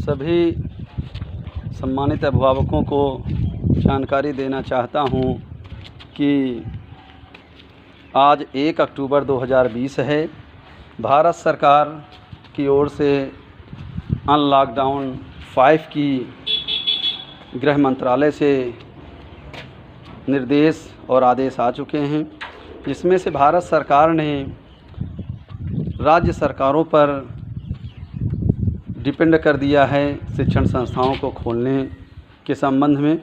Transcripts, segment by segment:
सभी सम्मानित अभिभावकों को जानकारी देना चाहता हूँ कि आज 1 अक्टूबर 2020 है। भारत सरकार की ओर से अनलॉकडाउन 5 की गृह मंत्रालय से निर्देश और आदेश आ चुके हैं, जिसमें से भारत सरकार ने राज्य सरकारों पर डिपेंड कर दिया है शिक्षण संस्थाओं को खोलने के संबंध में।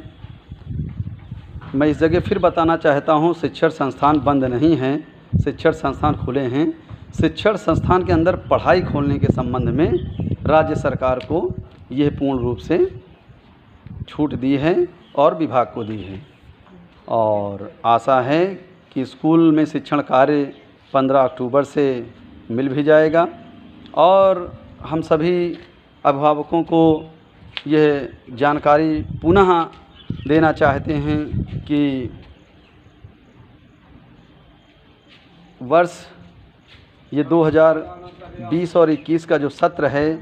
मैं इस जगह फिर बताना चाहता हूँ, शिक्षण संस्थान बंद नहीं हैं, शिक्षण संस्थान खुले हैं। शिक्षण संस्थान के अंदर पढ़ाई खोलने के संबंध में राज्य सरकार को यह पूर्ण रूप से छूट दी है और विभाग को दी है, और आशा है कि स्कूल में शिक्षण कार्य 15 अक्टूबर से मिल भी जाएगा। और हम सभी अभिभावकों को यह जानकारी पुनः देना चाहते हैं कि वर्ष ये 2020 और 21 का जो सत्र है,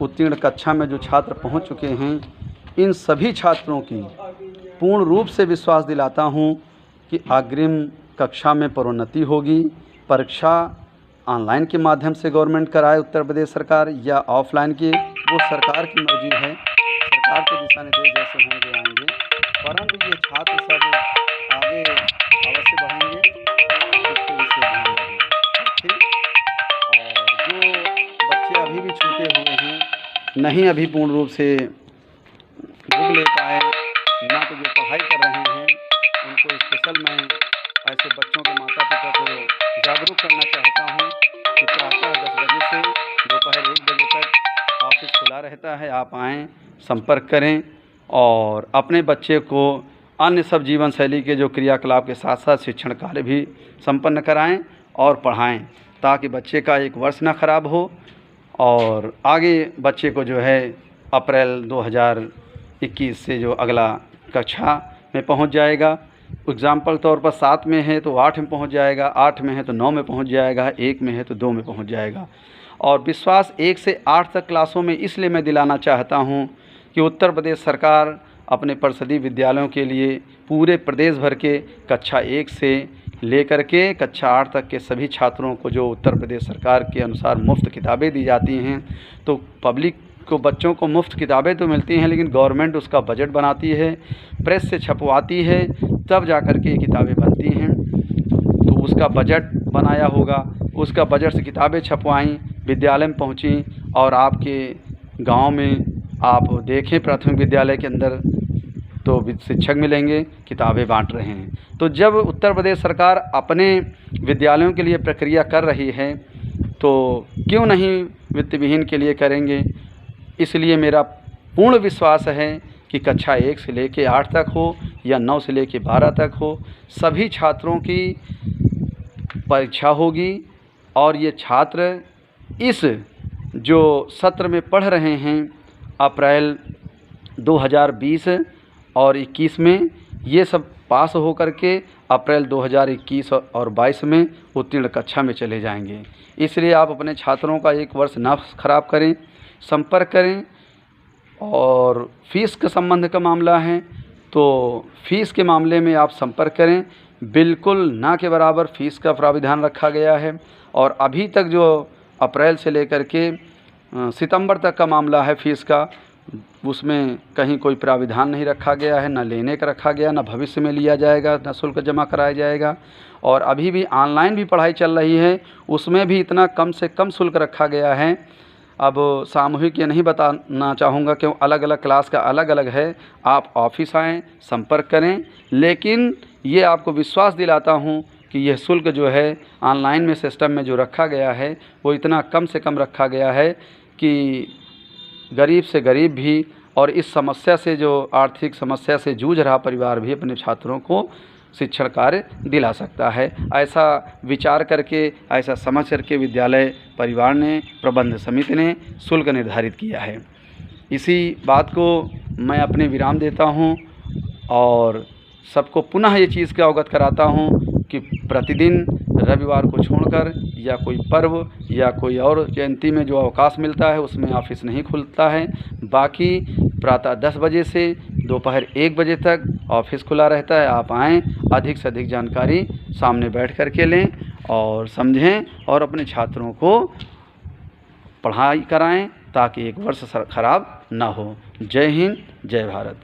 उत्तीर्ण कक्षा में जो छात्र पहुंच चुके हैं, इन सभी छात्रों की पूर्ण रूप से विश्वास दिलाता हूं कि अग्रिम कक्षा में प्रोन्नति होगी। परीक्षा ऑनलाइन के माध्यम से गवर्नमेंट कराए उत्तर प्रदेश सरकार या ऑफलाइन की, वो सरकार की मर्जी है, सरकार के दिशा निर्देश जैसे होंगे आएंगे, परंतु ये छात्र सब आगे अवश्य बढ़ेंगे, इसके विषय ध्यान रखें। ठीक। और जो बच्चे अभी भी छूटे हुए हैं, नहीं अभी पूर्ण रूप से बुक ले पाए, ना तो जो पढ़ाई कर रहे हैं, उनको स्पेशल मैं ऐसे बच्चों के माता पिता को जागरूक करना चाहता हूँ कि प्रातः 10 बजे से दोपहर 1 बजे तक ऑफिस खुला रहता है, आप आएँ, संपर्क करें और अपने बच्चे को अन्य सब जीवन शैली के जो क्रियाकलाप के साथ साथ शिक्षण कार्य भी संपन्न कराएं और पढ़ाएं, ताकि बच्चे का एक वर्ष ना खराब हो और आगे बच्चे को जो है अप्रैल 2021 से जो अगला कक्षा में पहुंच जाएगा। एग्ज़ाम्पल तौर पर 7 में है तो 8 में पहुंच जाएगा, 8 में है तो 9 में पहुंच जाएगा, 1 में है तो 2 में पहुंच जाएगा। और विश्वास 1 से 8 तक क्लासों में इसलिए मैं दिलाना चाहता हूं कि उत्तर प्रदेश सरकार अपने परिषदीय विद्यालयों के लिए पूरे प्रदेश भर के कक्षा 1 से लेकर के कक्षा 8 तक के सभी छात्रों को जो उत्तर प्रदेश सरकार के अनुसार मुफ्त किताबें दी जाती हैं, तो पब्लिक को, बच्चों को मुफ्त किताबें तो मिलती हैं, लेकिन गवर्नमेंट उसका बजट बनाती है, प्रेस से छपवाती है, तब जा कर के ये किताबें बनती हैं। तो उसका बजट बनाया होगा, उसका बजट से किताबें छपवाईं, विद्यालय में पहुँची, और आपके गांव में आप देखें प्राथमिक विद्यालय के अंदर तो शिक्षक मिलेंगे, किताबें बांट रहे हैं। तो जब उत्तर प्रदेश सरकार अपने विद्यालयों के लिए प्रक्रिया कर रही है, तो क्यों नहीं वित्त विहीन के लिए करेंगे। इसलिए मेरा पूर्ण विश्वास है कि कक्षा 1 से लेकर 8 तक हो या 9 से लेकर 12 तक हो, सभी छात्रों की परीक्षा होगी और ये छात्र इस जो सत्र में पढ़ रहे हैं अप्रैल 2020 और 21 में, ये सब पास हो कर के अप्रैल 2021 और 22 में उत्तीर्ण कक्षा में चले जाएंगे। इसलिए आप अपने छात्रों का एक वर्ष ना खराब करें, संपर्क करें। और फीस के संबंध का मामला है तो फीस के मामले में आप संपर्क करें, बिल्कुल ना के बराबर फीस का प्राविधान रखा गया है। और अभी तक जो अप्रैल से लेकर के सितंबर तक का मामला है फीस का, उसमें कहीं कोई प्राविधान नहीं रखा गया है, ना लेने का रखा गया, ना भविष्य में लिया जाएगा, ना शुल्क जमा कराया जाएगा। और अभी भी ऑनलाइन भी पढ़ाई चल रही है, उसमें भी इतना कम से कम शुल्क रखा गया है। अब सामूहिक ये नहीं बताना चाहूँगा क्यों, अलग अलग क्लास का अलग अलग है। आप ऑफिस आएँ, संपर्क करें, लेकिन ये आपको विश्वास दिलाता हूँ कि यह शुल्क जो है ऑनलाइन में सिस्टम में जो रखा गया है, वो इतना कम से कम रखा गया है कि गरीब से गरीब भी और इस समस्या से, जो आर्थिक समस्या से जूझ रहा परिवार भी अपने छात्रों को शिक्षण कार्य दिला सकता है। ऐसा विचार करके, ऐसा समझ करके विद्यालय परिवार ने, प्रबंध समिति ने शुल्क निर्धारित किया है। इसी बात को मैं अपने विराम देता हूँ और सबको पुनः ये चीज़ का अवगत कराता हूँ कि प्रतिदिन रविवार को छोड़कर या कोई पर्व या कोई और जयंती में जो अवकाश मिलता है उसमें ऑफिस नहीं खुलता है। बाकी प्रातः 10 बजे से दोपहर 1 बजे तक ऑफिस खुला रहता है। आप आएँ, अधिक से अधिक जानकारी सामने बैठ कर के लें और समझें और अपने छात्रों को पढ़ाई कराएं ताकि एक वर्ष खराब ना हो। जय हिंद, जय भारत।